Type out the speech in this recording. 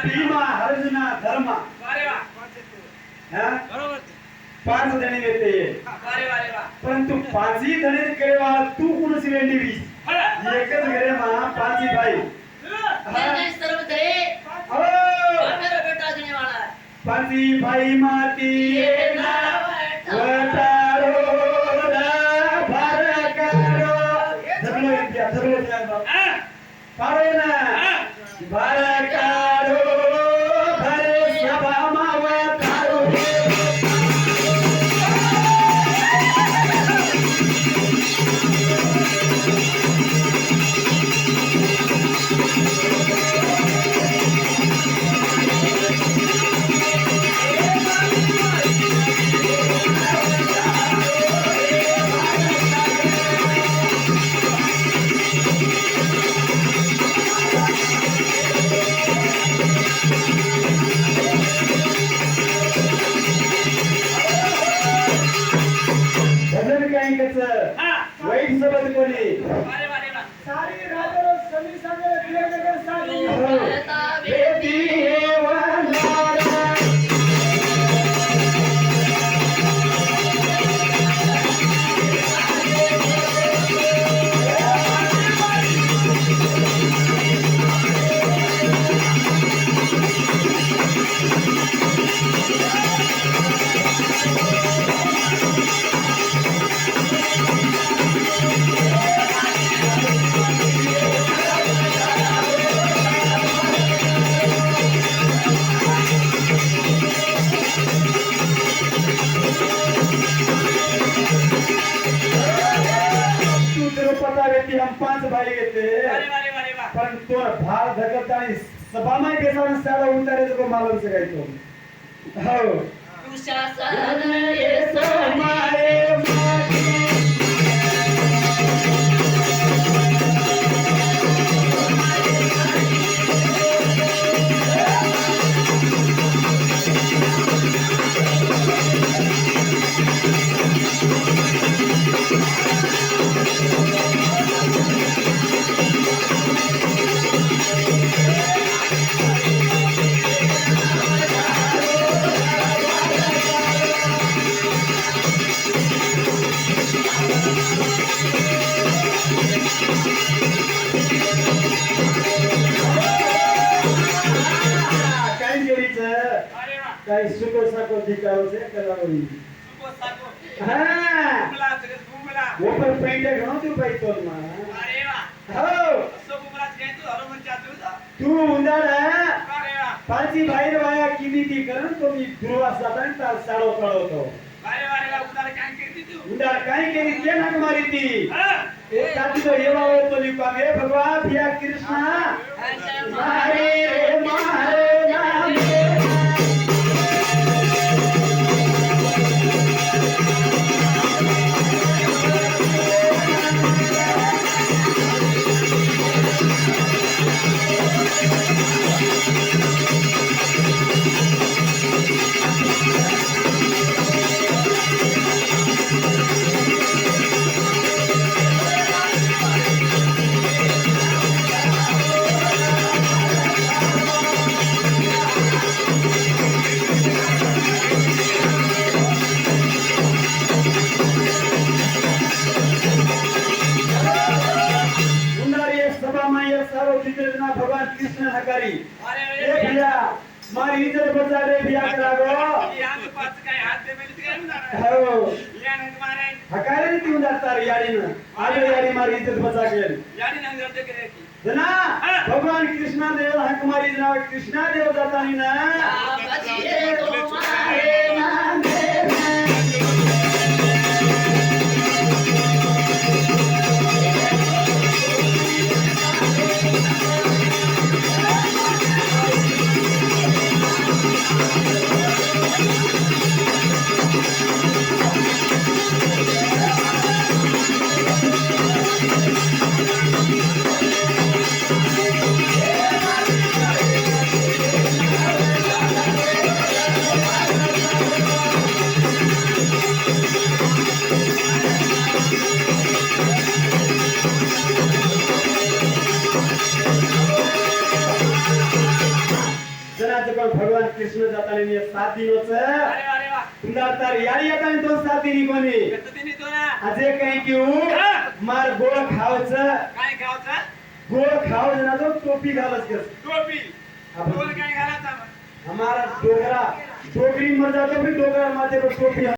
भीमा अर्जुना धर्मा पाच धणी देते परंतु पाचही धणी केळवा तू कोणसी वेंडीवी एकच घरे मा पाचही भाई सर्व धरे मेरा बेटा देने वाला है पाचही भाई माती वटारो भारकारो धरलो पारो ना भारकारो भरे सभा मावतारो वाईट सबद कोणी सारी राजरो समी संगे दिले नगर सारी बेटी हे वनारा हम पांच भाई घेते पण तो भार धगत आणि सभामाय बेसावून साडा उतारायचं को मालूम सगायचो हो तू शासन ये समाये काही सुको साको दिखाओ से कलावरी हां ऊपर पेंटे घणो तू भाई तो मा अरे वाह हो सब बुमराज गए तू हरो मन चातू तू उंदाडा अरे वाह पाची बाहेर वाया किमी ती करून तो मी दुर्वास जातान ता साडो कळवतो अरे वाह उंदाड काय केली तू उंदाड काय केली ते नाक मारी ती हां ए काती तो येवा तो लिपावे भगवान भिया कृष्णा मारे रे मारे नाम भगवान कृष्ण हकारी अरे भैया मारी इज्जत बचा रे भैया करागो यहां तो पाच काय हात दे मेली काय म्हणणार हो याने मारे हकारी ती उंदार याडी ना आले याडी मारी इज्जत बचा गेल याडी ना करते करे जना भगवान कृष्ण देव हक मारी नाव कृष्ण देव जातानी ना बचिए तो मारे मांगे कृष्ण जाताना मी 7 दिवस अरे वा, अरे वा. तुला तर यारी येताना तो 7 दिनी कोणी कसं तिने तो ना? अजे काही घेऊ मार गोळ खावचं काय खावचं? गोळ खाव ना तो टोपी घालच कस टोपी. आपण- बोल काय घालायचा मग? हमारा डोगरा डोगरी मर जातो भी डोगरा माथे पर टोपी